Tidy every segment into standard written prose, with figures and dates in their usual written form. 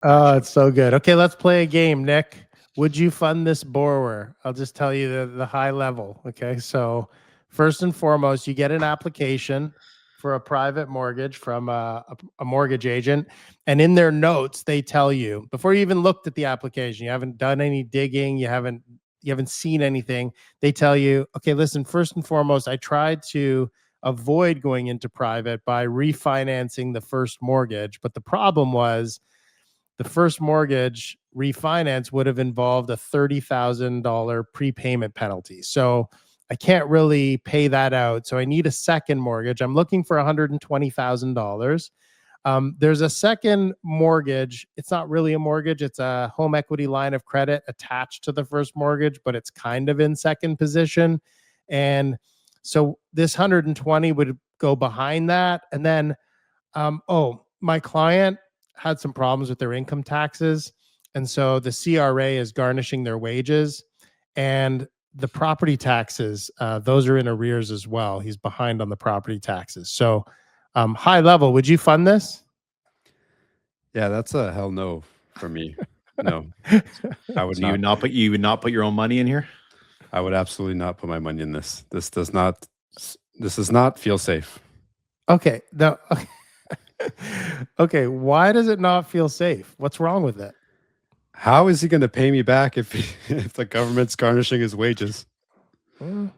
Oh, it's so good. Okay, let's play a game, Nick. Would you fund this borrower? I'll just tell you the high level. Okay, so first and foremost, you get an application for a private mortgage from a mortgage agent, and in their notes they tell you before you even looked at the application, you haven't done any digging, you haven't seen anything. They tell you, okay, listen. First and foremost, I tried to avoid going into private by refinancing the first mortgage, but the problem was the first mortgage refinance would have involved a $30,000 prepayment penalty. So I can't really pay that out. So I need a second mortgage. I'm looking for $120,000. There's a second mortgage. It's not really a mortgage, it's a home equity line of credit attached to the first mortgage, but it's kind of in second position. And so this 120 would go behind that. And then my client had some problems with their income taxes. And so the CRA is garnishing their wages, and the property taxes, those are in arrears as well. He's behind on the property taxes. So, high level, would you fund this? Yeah, that's a hell no for me. No, I would So you not. would not put your own money in here? I would absolutely not put my money in this. This does not feel safe. Okay. No. Okay. Why does it not feel safe? What's wrong with it? How is he going to pay me back if if the government's garnishing his wages? Well,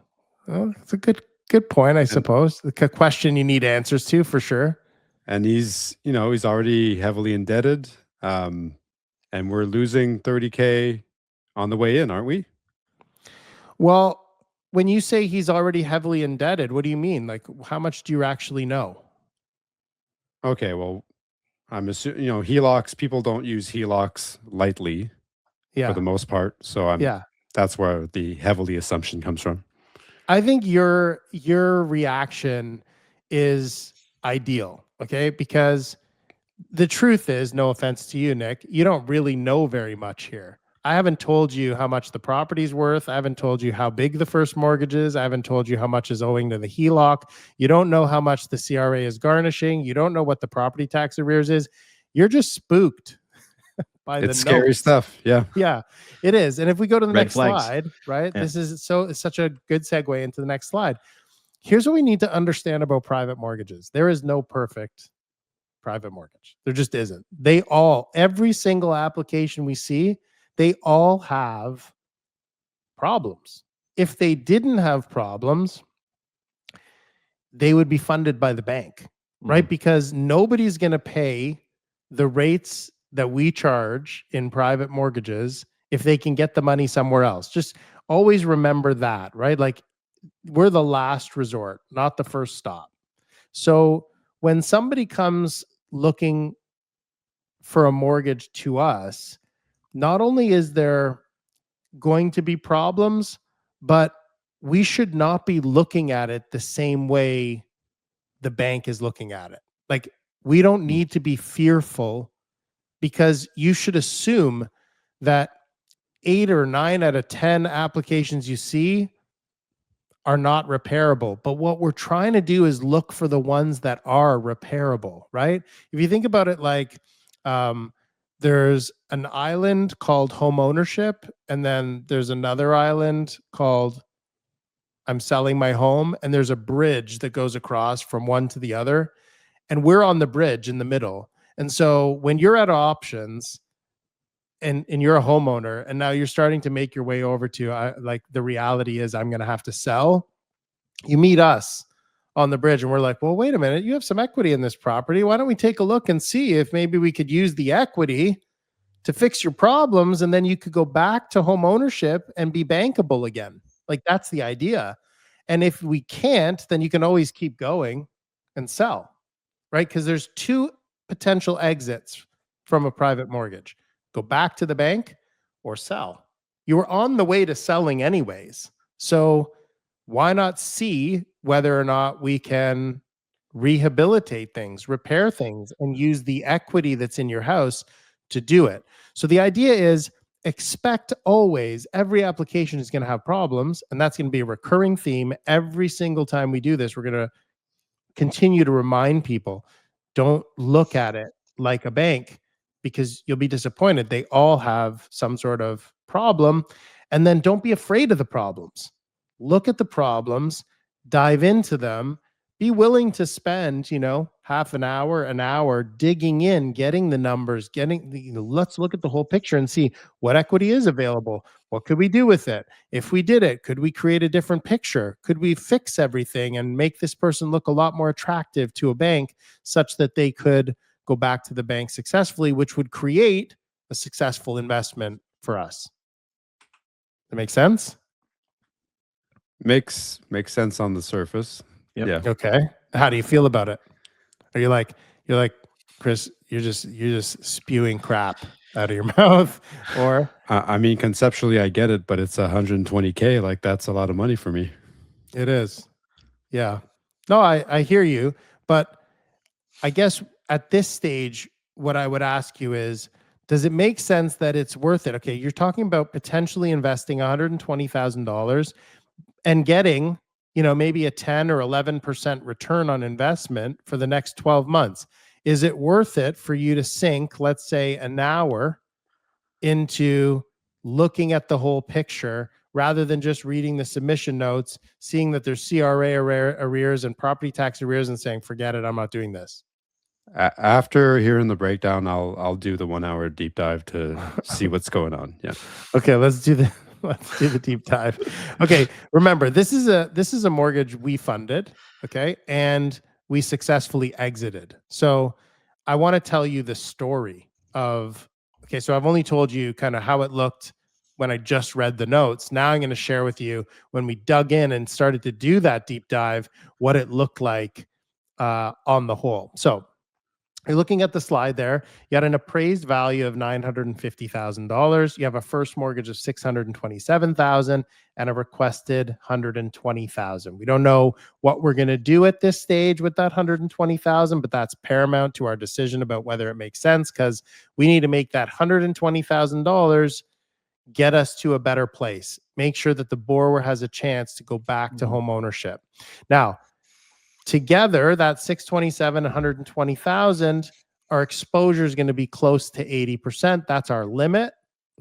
it's a good point, I And suppose. The question you need answers to for sure. and he's already heavily indebted, and we're losing 30K on the way in, aren't we? Well, when you say he's already heavily indebted, what do you mean? Like, how much do you actually know? Okay, well, I'm assuming HELOCs. People don't use HELOCs lightly for Yeah. the most part, so Yeah. that's where the heavily assumption comes from. I think your reaction is ideal, okay? Because the truth is, no offense to you, Nick, you don't really know very much here. I haven't told you how much the property's worth. I haven't told you how big the first mortgage is. I haven't told you how much is owing to the HELOC. You don't know how much the CRA is garnishing. You don't know what the property tax arrears is. You're just spooked by the It's scary notes. stuff. Yeah. Yeah, it is. And if we go to the Red next flags. slide, right? Yeah. This is it's such a good segue into the next slide. Here's what we need to understand about private mortgages. There is no perfect private mortgage. There just isn't. Every single application we see, they all have problems. If they didn't have problems, they would be funded by the bank, right? Because nobody's going to pay the rates that we charge in private mortgages if they can get the money somewhere else. Just always remember that, right? Like, we're the last resort, not the first stop. So when somebody comes looking for a mortgage to us, not only is there going to be problems, but we should not be looking at it the same way the bank is looking at it. Like, we don't need to be fearful, because you should assume that 8 or 9 out of 10 applications you see are not repairable. But what we're trying to do is look for the ones that are repairable, right? If you think about it, like, there's an island called home ownership, and then there's another island called I'm selling my home, and there's a bridge that goes across from one to the other, and we're on the bridge in the middle. And so when you're at options, and you're a homeowner, and now you're starting to make your way over to like, the reality is I'm going to have to sell, you meet us on the bridge, and we're like, well, wait a minute, you have some equity in this property. Why don't we take a look and see if maybe we could use the equity to fix your problems, and then you could go back to home ownership and be bankable again. Like, that's the idea. And if we can't, then you can always keep going and sell, right? Because there's two potential exits from a private mortgage: go back to the bank or sell. You were on the way to selling anyways. So why not see whether or not we can rehabilitate things, repair things, and use the equity that's in your house to do it? So the idea is, expect always every application is going to have problems, and that's going to be a recurring theme every single time we do this. We're going to continue to remind people, don't look at it like a bank. because you'll be disappointed. They all have some sort of problem. And then don't be afraid of the problems. Look at the problems, dive into them, be willing to spend, half an hour digging in, getting the numbers, let's look at the whole picture and see what equity is available. What could we do with it? If we did it, could we create a different picture? Could we fix everything and make this person look a lot more attractive to a bank such that they could go back to the bank successfully, which would create a successful investment for us? That makes sense? Makes sense on the surface. Yep. Yeah. Okay. How do you feel about it? Are you're like, Chris, you're just spewing crap out of your mouth, or I mean, conceptually, I get it, but it's 120K. Like, that's a lot of money for me. it is? Yeah. No, I hear you, but I guess at this stage, what I would ask you is, does it make sense that it's worth it? Okay, you're talking about potentially investing $120,000 and getting, maybe a 10 or 11% return on investment for the next 12 months. Is it worth it for you to sink, let's say, an hour into looking at the whole picture rather than just reading the submission notes, seeing that there's CRA arrears and property tax arrears and saying, forget it, I'm not doing this? After hearing the breakdown, I'll do the 1 hour deep dive to see what's going on. Yeah. Okay, let's do the deep dive. Okay, remember, this is a mortgage we funded, okay? And we successfully exited. So I want to tell you the story of, okay, so I've only told you kind of how it looked when I just read the notes. Now I'm going to share with you when we dug in and started to do that deep dive, what it looked like on the whole. So you're looking at the slide there. You had an appraised value of $950,000. You have a first mortgage of $627,000 and a requested $120,000. We don't know what we're going to do at this stage with that $120,000, but that's paramount to our decision about whether it makes sense, because we need to make that $120,000 get us to a better place. Make sure that the borrower has a chance to go back to home ownership. Now, together, that 627, 120,000, our exposure is going to be close to 80%. That's our limit.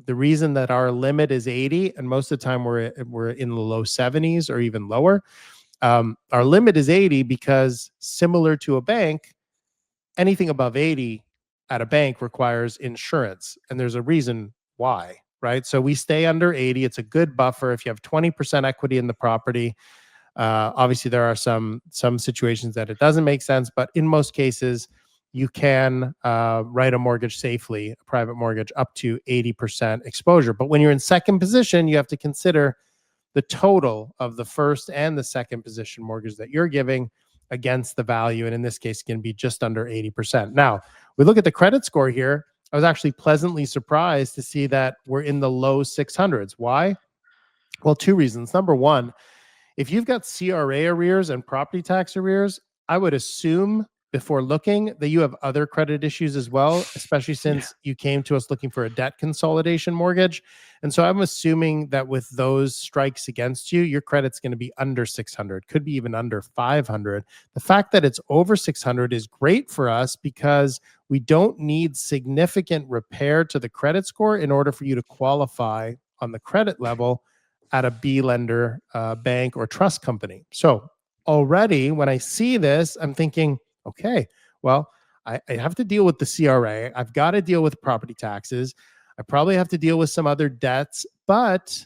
The reason that our limit is 80, and most of the time we're in the low 70s or even lower. Our limit is 80 because, similar to a bank, anything above 80 at a bank requires insurance, and there's a reason why, right? So we stay under 80. It's a good buffer. If you have 20% equity in the property, obviously, there are some situations that it doesn't make sense, but in most cases, you can write a mortgage safely, a private mortgage, up to 80% exposure. But when you're in second position, you have to consider the total of the first and the second position mortgage that you're giving against the value. And in this case, it can be just under 80%. Now, we look at the credit score here. I was actually pleasantly surprised to see that we're in the low 600s. Why? Well, two reasons. Number one, if you've got CRA arrears and property tax arrears, I would assume before looking that you have other credit issues as well, especially since you came to us looking for a debt consolidation mortgage. And so I'm assuming that with those strikes against you, your credit's going to be under 600, could be even under 500. The fact that it's over 600 is great for us because we don't need significant repair to the credit score in order for you to qualify on the credit level at a B lender, bank, or trust company. So already when I see this, I'm thinking, okay, well, I have to deal with the CRA. I've got to deal with property taxes. I probably have to deal with some other debts, but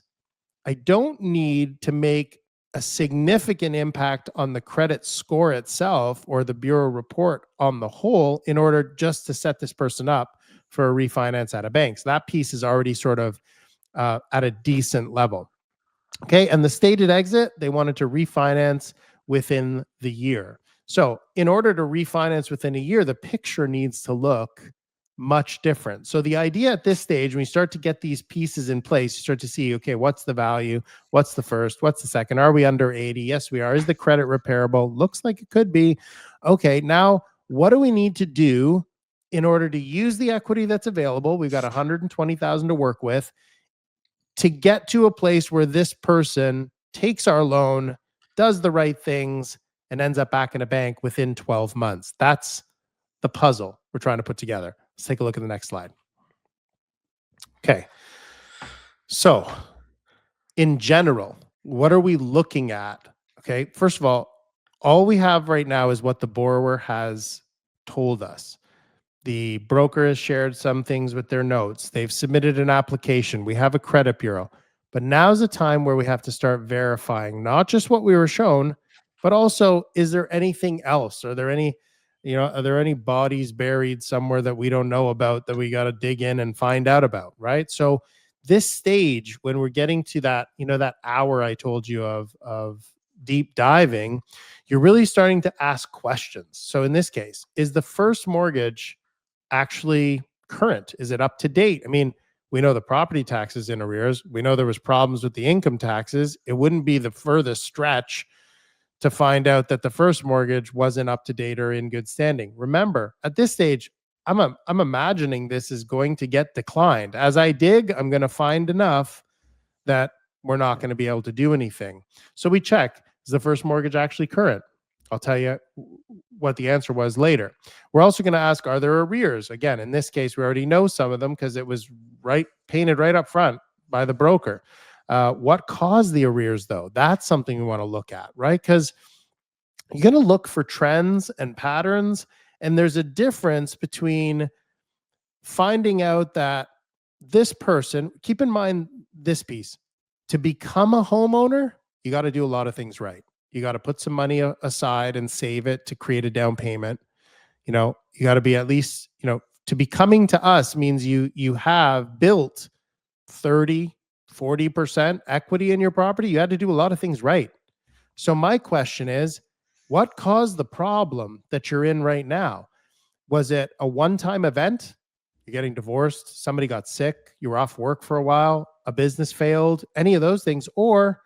I don't need to make a significant impact on the credit score itself or the bureau report on the whole in order just to set this person up for a refinance at a bank. So that piece is already sort of at a decent level. Okay, and the stated exit, they wanted to refinance within the year. So in order to refinance within a year, the picture needs to look much different. So the idea at this stage, when you start to get these pieces in place, you start to see, okay, what's the value? What's the first? What's the second? Are we under 80? Yes, we are. Is the credit repairable? Looks like it could be. Okay, now what do we need to do in order to use the equity that's available? We've got 120,000 to work with, to get to a place where this person takes our loan, does the right things, and ends up back in a bank within 12 months. That's the puzzle we're trying to put together. Let's take a look at the next slide. Okay. So, in general, what are we looking at? Okay. First of all we have right now is what the borrower has told us. The broker has shared some things with their notes. They've submitted an application. We have a credit bureau. But now's the time where we have to start verifying not just what we were shown, but also, is there anything else? Are there any, are there any bodies buried somewhere that we don't know about that we got to dig in and find out about, right? So this stage, when we're getting to that, that hour I told you of deep diving, you're really starting to ask questions. So in this case, is the first mortgage actually current? Is it up to date? I mean, we know the property tax is in arrears. We know there was problems with the income taxes. It wouldn't be the furthest stretch to find out that the first mortgage wasn't up to date or in good standing. Remember, at this stage, I'm imagining this is going to get declined. As I dig, I'm going to find enough that we're not going to be able to do anything. So we check, is the first mortgage actually current? I'll tell you what the answer was later. We're also going to ask, are there arrears? Again, in this case, we already know some of them because it was painted right up front by the broker. What caused the arrears, though? That's something we want to look at, right? Because you're going to look for trends and patterns, and there's a difference between finding out that this person, keep in mind this piece, to become a homeowner, you got to do a lot of things right. You got to put some money aside and save it to create a down payment. You got to be at least, to be coming to us means you have built 30, 40% equity in your property. You had to do a lot of things right. So my question is, what caused the problem that you're in right now? Was it a one-time event? You're getting divorced, somebody got sick, you were off work for a while, a business failed, any of those things? Or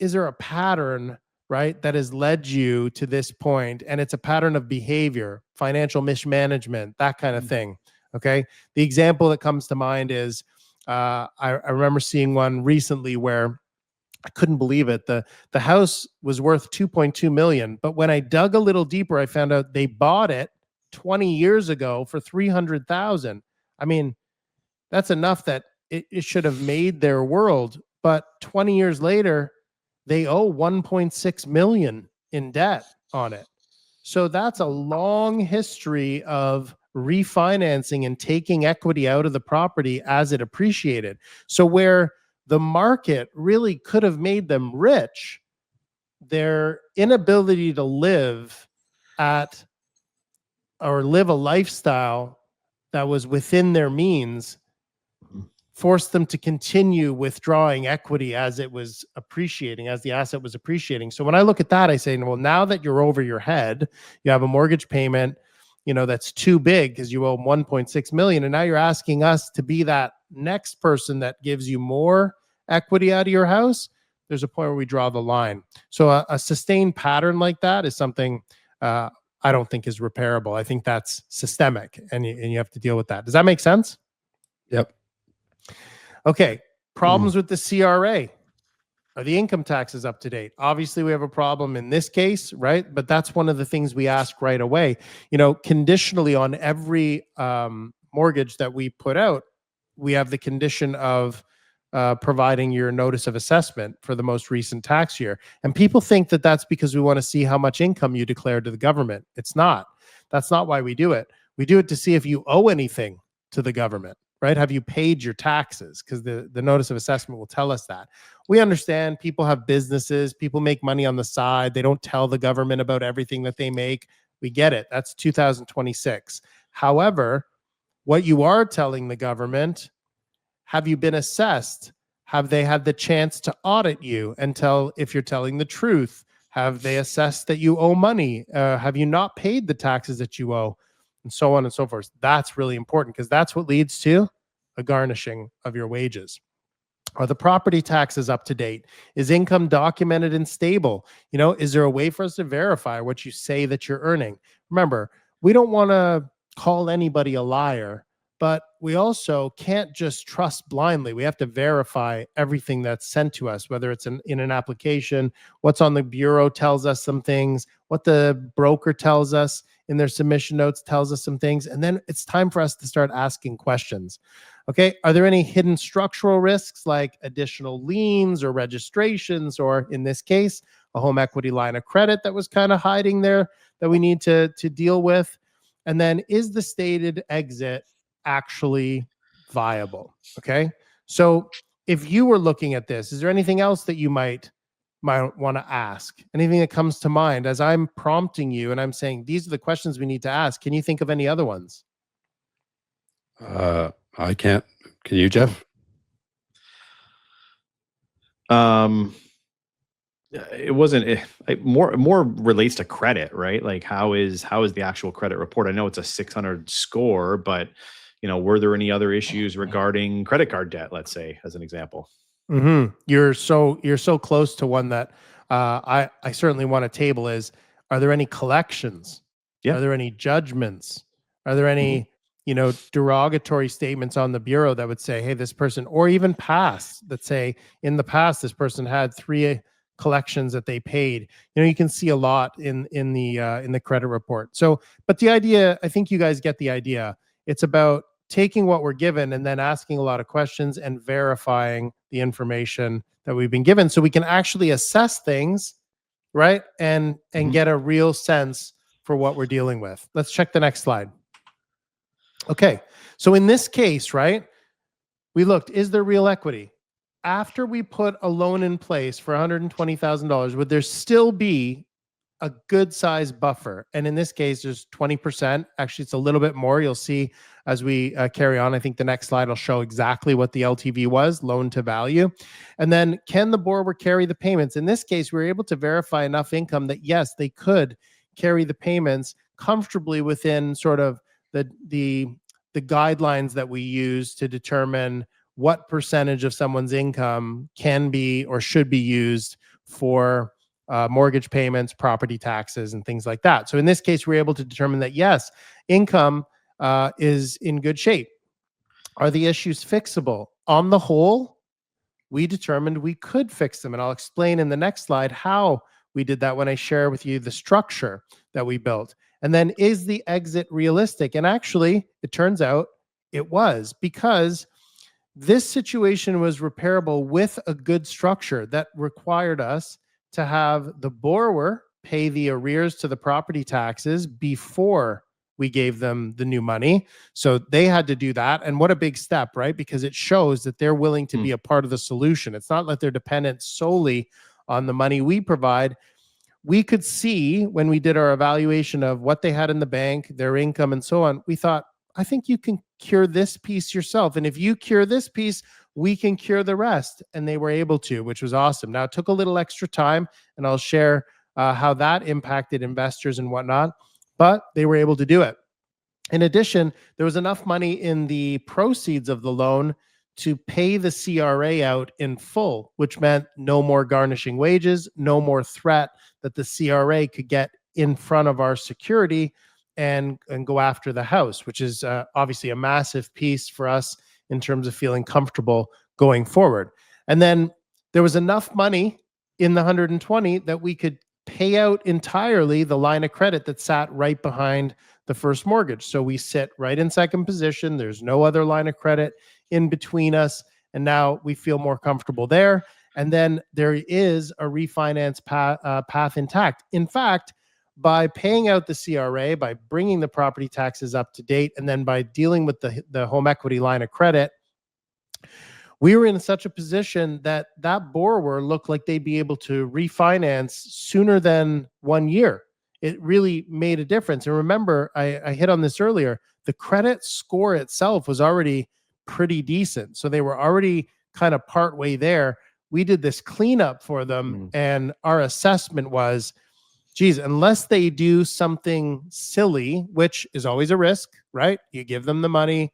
is there a pattern, right, that has led you to this point, and it's a pattern of behavior, financial mismanagement, that kind of thing? Okay. The example that comes to mind is I remember seeing one recently where I couldn't believe it. The house was worth 2.2 million, but when I dug a little deeper, I found out they bought it 20 years ago for 300,000. I mean, that's enough that it should have made their world. But 20 years later, they owe 1.6 million in debt on it. So that's a long history of refinancing and taking equity out of the property as it appreciated. So where the market really could have made them rich, their inability to live at or live a lifestyle that was within their means forced them to continue withdrawing equity as it was appreciating, as the asset was appreciating. So when I look at that, I say, well, now that you're over your head, you have a mortgage payment, that's too big because you owe 1.6 million. And now you're asking us to be that next person that gives you more equity out of your house. There's a point where we draw the line. So a sustained pattern like that is something I don't think is repairable. I think that's systemic, and you have to deal with that. Does that make sense? Yep. Okay. Problems with the CRA. Are the income taxes up to date? Obviously, we have a problem in this case, right? But that's one of the things we ask right away. Conditionally on every mortgage that we put out, we have the condition of providing your notice of assessment for the most recent tax year. And people think that that's because we want to see how much income you declared to the government. It's not. That's not why we do it. We do it to see if you owe anything to the government, right? Have you paid your taxes? Because the notice of assessment will tell us that. We understand people have businesses, people make money on the side. They don't tell the government about everything that they make. We get it. That's 2026. However, what you are telling the government, have you been assessed? Have they had the chance to audit you and tell if you're telling the truth? Have they assessed that you owe money? Have you not paid the taxes that you owe? And so on and so forth. That's really important because that's what leads to a garnishing of your wages. Are the property taxes up to date? Is income documented and stable? Is there a way for us to verify what you say that you're earning? Remember, we don't want to call anybody a liar, but we also can't just trust blindly. We have to verify everything that's sent to us, whether it's in an application, what's on the bureau tells us some things, what the broker tells us. in their submission notes tells us some things. And then it's time for us to start asking questions. Okay, are there any hidden structural risks like additional liens or registrations, or in this case, a home equity line of credit that was kind of hiding there that we need to deal with? And then is the stated exit actually viable? Okay, so if you were looking at this, is there anything else that you might want to ask? Anything that comes to mind as I'm prompting you and I'm saying these are the questions we need to ask? Can you think of any other ones? I can't. Can you, Jeff? It wasn't more relates to credit, right? Like how is the actual credit report? I know it's a 600 score, but were there any other issues regarding credit card debt, let's say, as an example? You're so close to one that I certainly want to table is, are there any collections? Yeah. Are there any judgments? Are there any derogatory statements on the bureau that would say, hey, this person, or even past that say in the past this person had 3 collections that they paid? You can see a lot in the credit report. So, but the idea, I think you guys get the idea. It's about taking what we're given and then asking a lot of questions and verifying the information that we've been given so we can actually assess things, right? And get a real sense for what we're dealing with. Let's check the next slide. Okay, so in this case, right, we looked, is there real equity? After we put a loan in place for $120,000, would there still be a good size buffer? And in this case, there's 20%. Actually, it's a little bit more. You'll see as we carry on. I think the next slide will show exactly what the LTV was, loan to value. And then can the borrower carry the payments? In this case, we were able to verify enough income that yes, they could carry the payments comfortably within sort of the guidelines that we use to determine what percentage of someone's income can be or should be used for mortgage payments, property taxes, and things like that. So in this case, we're able to determine that yes, income is in good shape. Are the issues fixable? On the whole, we determined we could fix them. And I'll explain in the next slide how we did that when I share with you the structure that we built. And then is the exit realistic? And actually, it turns out it was, because this situation was repairable with a good structure that required us to have the borrower pay the arrears to the property taxes before we gave them the new money. So they had to do that. And what a big step, right? Because it shows that they're willing to be a part of the solution. It's not that they're dependent solely on the money we provide. We could see when we did our evaluation of what they had in the bank, their income, and so on, we thought, I think you can cure this piece yourself. And if you cure this piece, we can cure the rest. And they were able to, which was awesome. Now, it took a little extra time, and I'll share how that impacted investors and whatnot, but they were able to do it. In addition, there was enough money in the proceeds of the loan to pay the CRA out in full, which meant no more garnishing wages, no more threat that the CRA could get in front of our security and go after the house, which is obviously a massive piece for us in terms of feeling comfortable going forward. And then there was enough money in the 120 that we could pay out entirely the line of credit that sat right behind the first mortgage. So we sit right in second position. There's no other line of credit in between us. And now we feel more comfortable there. And then there is a refinance path intact. In fact, by paying out the CRA, by bringing the property taxes up to date, and then by dealing with the home equity line of credit, we were in such a position that that borrower looked like they'd be able to refinance sooner than 1 year. It really made a difference. And remember, I hit on this earlier, the credit score itself was already pretty decent. So they were already kind of partway there. We did this cleanup for them, and our assessment was, geez, unless they do something silly, which is always a risk, right? You give them the money,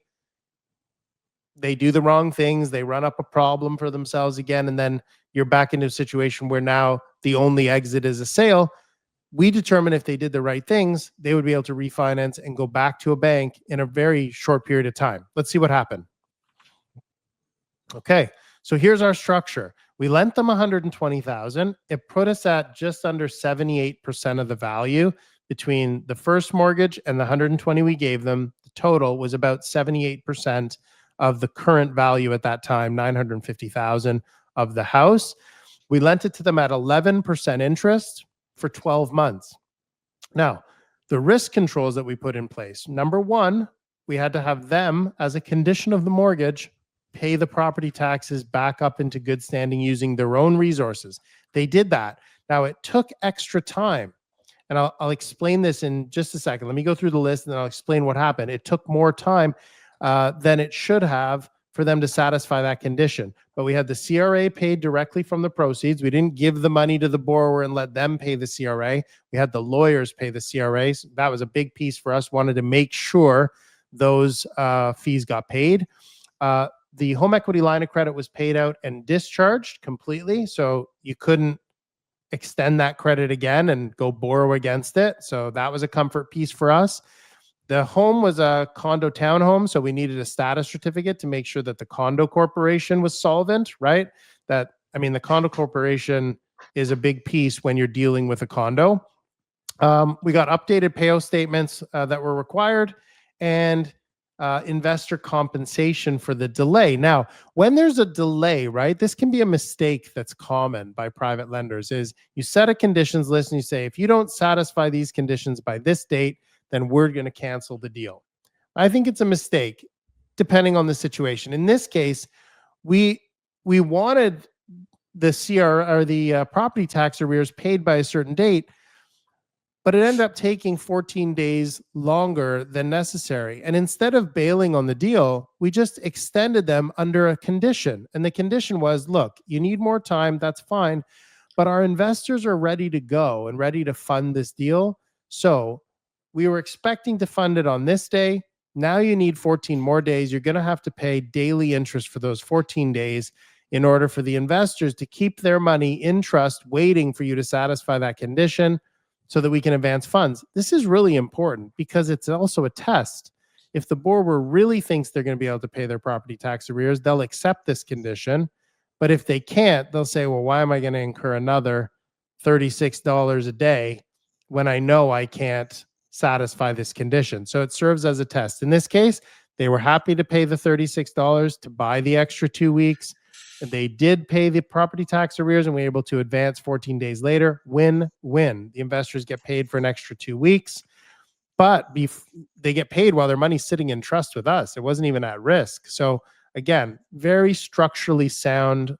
they do the wrong things, they run up a problem for themselves again, and then you're back into a situation where now the only exit is a sale. We determined if they did the right things, they would be able to refinance and go back to a bank in a very short period of time. Let's see what happened. Okay, so here's our structure. We lent them $120,000. It put us at just under 78% of the value between the first mortgage and the 120 we gave them. The total was about 78% of the current value at that time, 950,000 of the house. We lent it to them at 11% interest for 12 months. Now, the risk controls that we put in place. Number one, we had to have them, as a condition of the mortgage, pay the property taxes back up into good standing using their own resources. They did that. Now, it took extra time. And I'll explain this in just a second. Let me go through the list and then I'll explain what happened. It took more time than it should have for them to satisfy that condition. But we had the CRA paid directly from the proceeds. We didn't give the money to the borrower and let them pay the CRA. We had the lawyers pay the CRAs. That was a big piece for us. Wanted to make sure those fees got paid. The home equity line of credit was paid out and discharged completely. So you couldn't extend that credit again and go borrow against it. So that was a comfort piece for us. The home was a condo townhome, so we needed a status certificate to make sure that the condo corporation was solvent, right? The condo corporation is a big piece when you're dealing with a condo. We got updated payout statements that were required, and investor compensation for the delay. Now, when there's a delay, right, this can be a mistake that's common by private lenders, is you set a conditions list and you say, if you don't satisfy these conditions by this date, then we're going to cancel the deal. I think it's a mistake, depending on the situation. In this case, we wanted the the property tax arrears paid by a certain date, but it ended up taking 14 days longer than necessary. And instead of bailing on the deal, we just extended them under a condition. And the condition was, look, you need more time, that's fine, but our investors are ready to go and ready to fund this deal. So we were expecting to fund it on this day. Now you need 14 more days. You're going to have to pay daily interest for those 14 days in order for the investors to keep their money in trust, waiting for you to satisfy that condition so that we can advance funds. This is really important because it's also a test. If the borrower really thinks they're going to be able to pay their property tax arrears, they'll accept this condition. But if they can't, they'll say, well, why am I going to incur another $36 a day when I know I can't satisfy this condition? So it serves as a test. In this case, they were happy to pay the $36 to buy the extra 2 weeks. They did pay the property tax arrears and we were able to advance 14 days later. Win-win. The investors get paid for an extra 2 weeks, but they get paid while their money's sitting in trust with us. It wasn't even at risk. So again, very structurally sound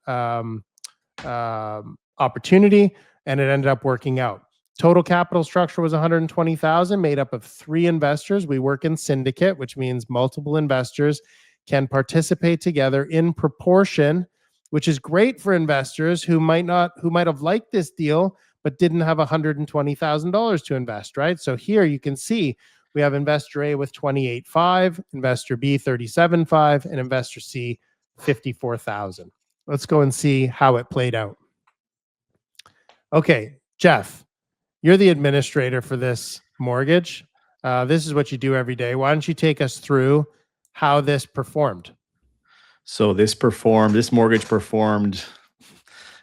opportunity, and it ended up working out. Total capital structure was 120,000, made up of 3 investors. We work in syndicate, which means multiple investors can participate together in proportion, which is great for investors who might have liked this deal but didn't have $120,000 to invest, right? So here you can see we have investor A with 28.5, investor B 37.5, and investor C 54,000. Let's go and see how it played out. Okay, Jeff, you're the administrator for this mortgage. This is what you do every day. Why don't you take us through how this performed? So this mortgage performed.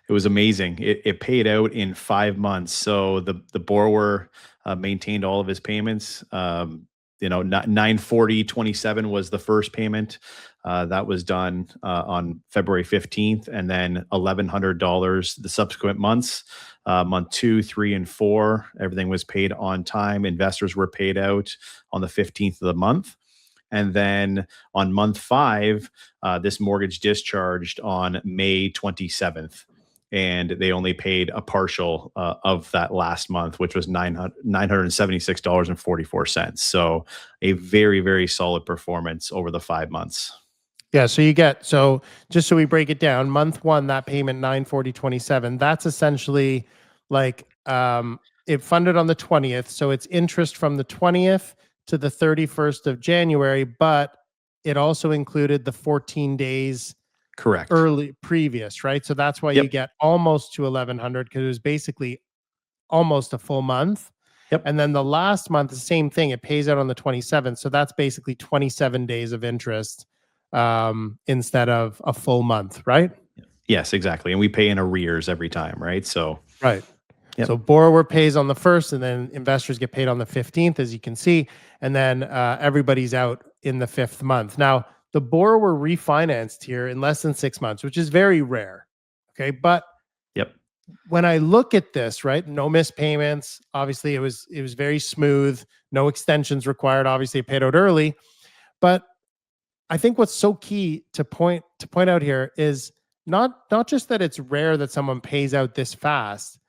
It was amazing. It paid out in 5 months. So the borrower maintained all of his payments. 940.27 was the first payment. That was done on February 15th, and then $1,100 the subsequent months. Month 2, 3, and 4, everything was paid on time. Investors were paid out on the 15th of the month. And then on month 5, this mortgage discharged on May 27th. And they only paid a partial of that last month, which was $976.44. So a very, very solid performance over the 5 months. Yeah, so just so we break it down, month 1, that payment, 940.27, that's essentially like it funded on the 20th. So it's interest from the 20th to the 31st of January, but it also included the 14 days correct early previous, right? So that's why you get almost to 1,100, because it was basically almost a full month. Yep. And then the last month, the same thing, it pays out on the 27th. So that's basically 27 days of interest instead of a full month, right? Yes, exactly. And we pay in arrears every time, right? So right. Yep. So borrower pays on the 1st, and then investors get paid on the 15th, as you can see, and then everybody's out in the 5th month. Now, the borrower refinanced here in less than 6 months, which is very rare. Okay, but Yep. when I look at this, right, no missed payments. Obviously, it was very smooth. No extensions required. Obviously, it paid out early. But I think what's so key to point out here is not just that it's rare that someone pays out this fast,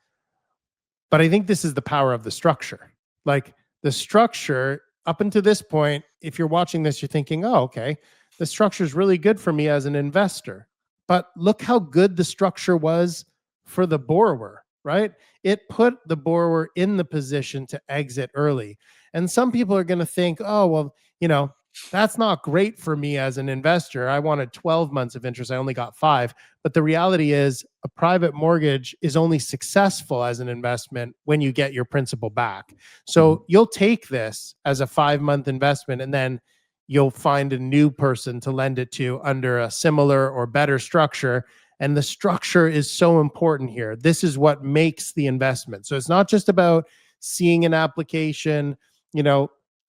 but I think this is the power of the structure. Like the structure up until this point, if you're watching this, you're thinking, oh, okay, the structure is really good for me as an investor. But look how good the structure was for the borrower, right? It put the borrower in the position to exit early. And some people are going to think, oh, well, that's not great for me as an investor. I wanted 12 months of interest. I only got 5. But the reality is a private mortgage is only successful as an investment when you get your principal back. So you'll take this as a 5-month investment, and then you'll find a new person to lend it to under a similar or better structure. And the structure is so important here. This is what makes the investment. So it's not just about seeing an application,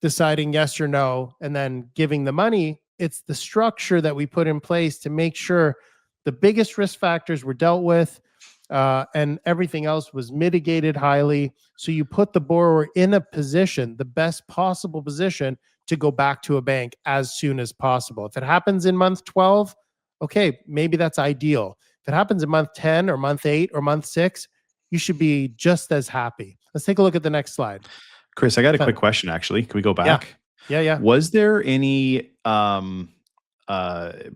deciding yes or no, and then giving the money. It's the structure that we put in place to make sure the biggest risk factors were dealt with, and everything else was mitigated highly. So you put the borrower in a position, the best possible position, to go back to a bank as soon as possible. If it happens in month 12, okay, maybe that's ideal. If it happens in month 10 or month 8 or month 6, you should be just as happy. Let's take a look at the next slide. Chris, I got a quick question actually. Can we go back? Yeah. Was there any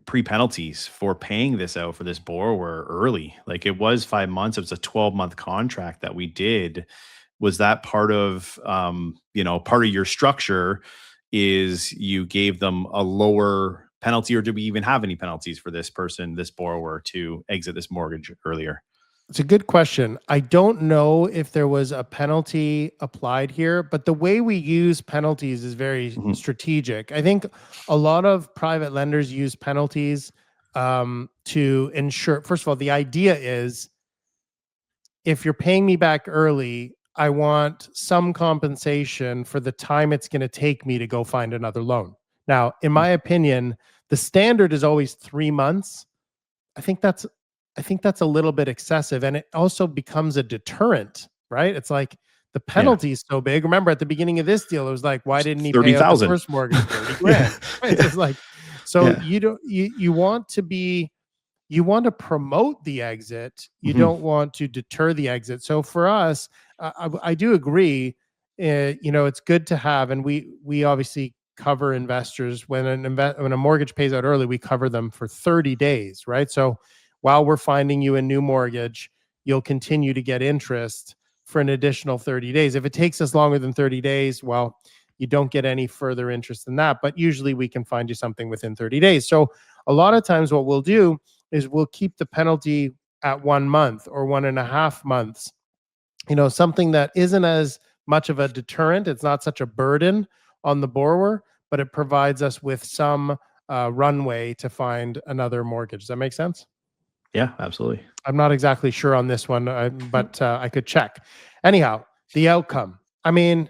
pre-penalties for paying this out for this borrower early? Like it was 5 months, it was a 12-month contract that we did. Was that part of part of your structure is you gave them a lower penalty, or did we even have any penalties for this person, this borrower, to exit this mortgage earlier? It's a good question. I don't know if there was a penalty applied here, but the way we use penalties is very strategic. I think a lot of private lenders use penalties to ensure, first of all, the idea is if you're paying me back early, I want some compensation for the time it's going to take me to go find another loan. Now, in my opinion, the standard is always 3 months. I think that's a little bit excessive, and it also becomes a deterrent, right? It's like the penalty is so big. Remember at the beginning of this deal, it was like, why didn't he pay out the first mortgage 30 grand? Right? It's like, so you want to promote the exit. You don't want to deter the exit. So for us, I do agree. It's good to have, and we obviously cover investors when a mortgage pays out early. We cover them for 30 days, right? So while we're finding you a new mortgage, you'll continue to get interest for an additional 30 days. If it takes us longer than 30 days, well, you don't get any further interest than that. But usually we can find you something within 30 days. So a lot of times what we'll do is we'll keep the penalty at 1 month or 1.5 months. Something that isn't as much of a deterrent. It's not such a burden on the borrower, but it provides us with some runway to find another mortgage. Does that make sense? Yeah, absolutely. I'm not exactly sure on this one, but I could check. Anyhow, the outcome. I mean,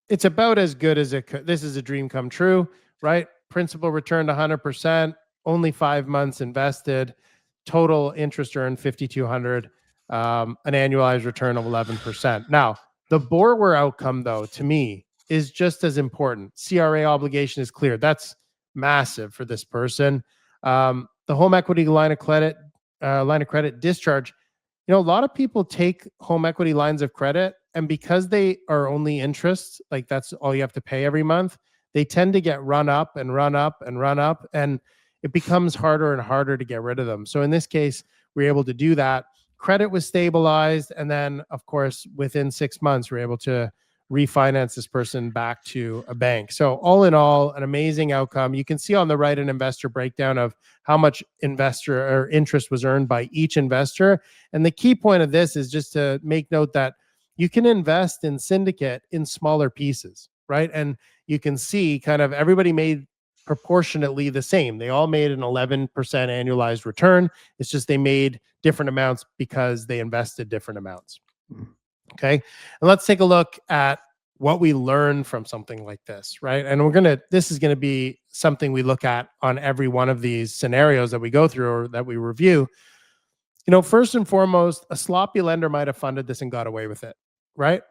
it's about as good as it could. This is a dream come true, right? Principal returned 100%, only 5 months invested, total interest earned 5,200, an annualized return of 11%. Now, the borrower outcome, though, to me, is just as important. CRA obligation is clear. That's massive for this person. The home equity line of credit discharge. A lot of people take home equity lines of credit, and because they are only interest, like that's all you have to pay every month, they tend to get run up and run up and run up, and it becomes harder and harder to get rid of them. So in this case, we're able to do that. Credit was stabilized, and then of course within 6 months we're able to refinance this person back to a bank. So all in all, an amazing outcome. You can see on the right an investor breakdown of how much investor or interest was earned by each investor. And the key point of this is just to make note that you can invest in syndicate in smaller pieces, right? And you can see kind of everybody made proportionately the same. They all made an 11% annualized return. It's just they made different amounts because they invested different amounts. Okay. And let's take a look at what we learn from something like this, right? And this is going to be something we look at on every one of these scenarios that we go through or that we review. First and foremost, a sloppy lender might have funded this and got away with it, right?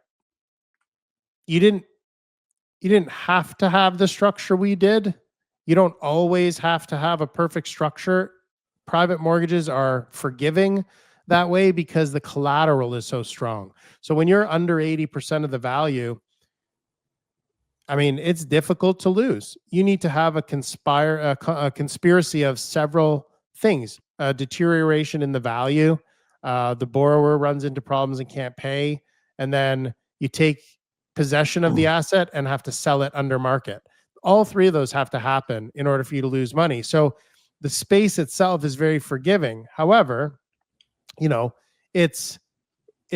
You didn't have to have the structure we did. You don't always have to have a perfect structure. Private mortgages are forgiving that way because the collateral is so strong. So when you're under 80% of the value, I mean, it's difficult to lose. You need to have a conspiracy of several things: deterioration in the value, the borrower runs into problems and can't pay, and then you take possession of the asset and have to sell it under market. All three of those have to happen in order for you to lose money. So the space itself is very forgiving. However, it's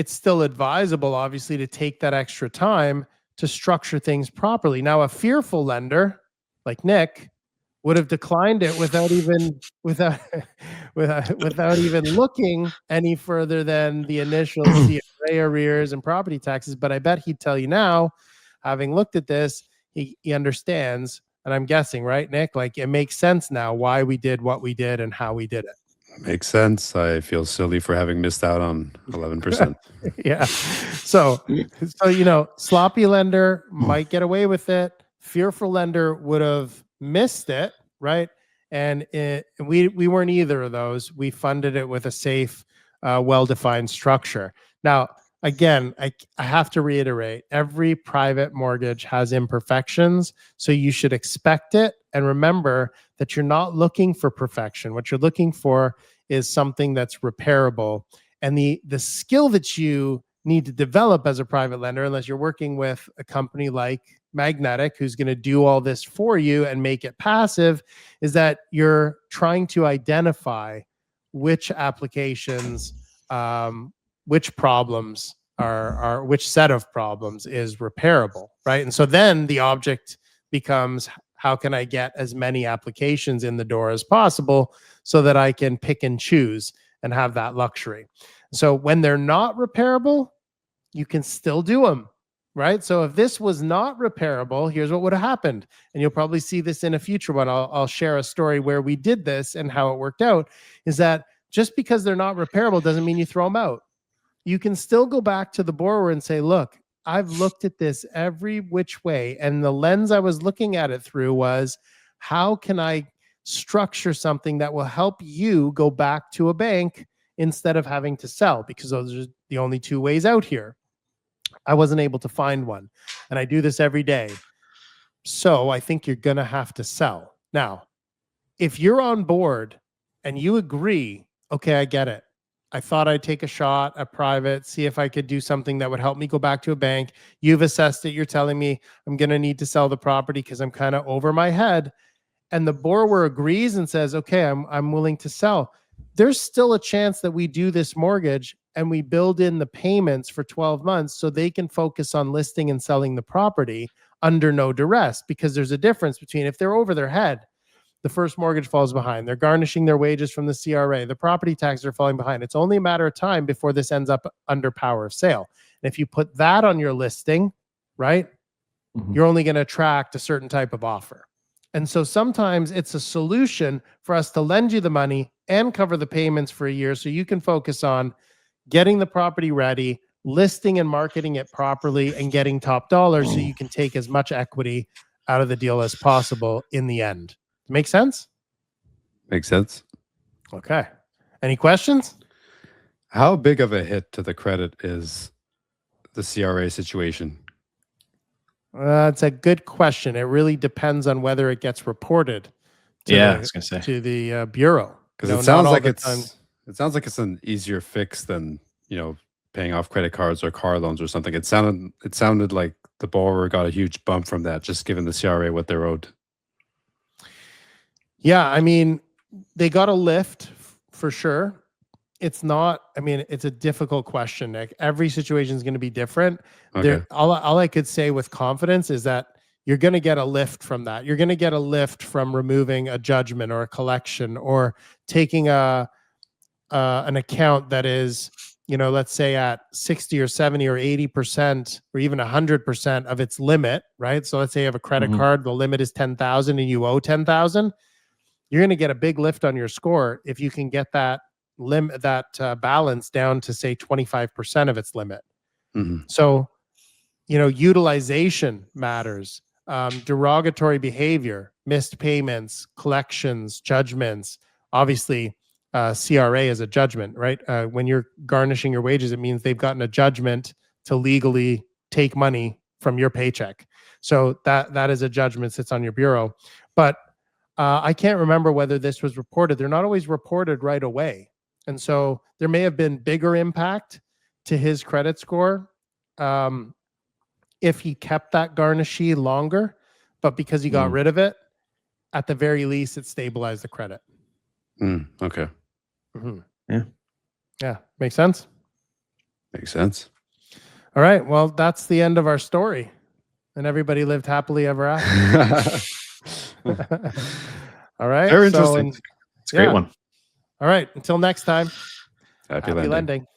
still advisable, obviously, to take that extra time to structure things properly. Now, a fearful lender like Nick would have declined it without even looking any further than the initial CRA arrears and property taxes. But I bet he'd tell you now, having looked at this, he understands. And I'm guessing, right, Nick? Like, it makes sense now why we did what we did and how we did it. Makes sense. I feel silly for having missed out on 11%. Yeah. So, sloppy lender might get away with it. Fearful lender would have missed it, right? And we weren't either of those. We funded it with a safe, well-defined structure. Now, again, I have to reiterate, every private mortgage has imperfections, so you should expect it. And remember that you're not looking for perfection. What you're looking for is something that's repairable. And the skill that you need to develop as a private lender, unless you're working with a company like Magnetic, who's going to do all this for you and make it passive, is that you're trying to identify which applications, which problems are which set of problems is repairable, right? And so then the object becomes, how can I get as many applications in the door as possible so that I can pick and choose and have that luxury? So when they're not repairable, you can still do them, right? So if this was not repairable, here's what would have happened. And you'll probably see this in a future one. I'll share a story where we did this and how it worked out, is that just because they're not repairable doesn't mean you throw them out. You can still go back to the borrower and say, look, I've looked at this every which way, and the lens I was looking at it through was, how can I structure something that will help you go back to a bank instead of having to sell? Because those are the only two ways out here. I wasn't able to find one, and I do this every day. So I think you're going to have to sell. Now, if you're on board and you agree, okay, I get it. I thought I'd take a shot at private, see if I could do something that would help me go back to a bank. You've assessed it. You're telling me I'm going to need to sell the property because I'm kind of over my head. And the borrower agrees and says, okay, I'm willing to sell. There's still a chance that we do this mortgage and we build in the payments for 12 months so they can focus on listing and selling the property under no duress, because there's a difference between if they're over their head, the first mortgage falls behind, they're garnishing their wages from the CRA, the property taxes are falling behind. It's only a matter of time before this ends up under power of sale. And if you put that on your listing, right, you're only going to attract a certain type of offer. And so sometimes it's a solution for us to lend you the money and cover the payments for a year so you can focus on getting the property ready, listing and marketing it properly, and getting top dollar so you can take as much equity out of the deal as possible in the end. Make sense? Makes sense. Okay. Any questions? How big of a hit to the credit is the CRA situation? It's a good question. It really depends on whether it gets reported to I was gonna say. to the bureau. Because it sounds like it's an easier fix than, paying off credit cards or car loans or something. It sounded like the borrower got a huge bump from that, just given the CRA what they're owed. Yeah, I mean, they got a lift for sure. It's not, I mean, it's a difficult question, Nick. Every situation is going to be different. Okay. All I could say with confidence is that you're going to get a lift from that. You're going to get a lift from removing a judgment or a collection or taking an account that is, let's say at 60 or 70 or 80% or even 100% of its limit, right? So let's say you have a credit card, the limit is 10,000 and you owe 10,000. You're going to get a big lift on your score if you can get that balance down to say 25% of its limit. So, utilization matters, derogatory behavior, missed payments, collections, judgments. Obviously, CRA is a judgment, right? When you're garnishing your wages, it means they've gotten a judgment to legally take money from your paycheck. So that is a judgment, sits on your bureau. But I can't remember whether this was reported. They're not always reported right away. And so there may have been bigger impact to his credit score if he kept that garnishee longer, but because he got rid of it, at the very least, it stabilized the credit. Okay. Yeah. Makes sense? Makes sense. All right. Well, that's the end of our story. And everybody lived happily ever after. All right. Very interesting. It's a great one. All right. Until next time. Happy Happy lending. lending.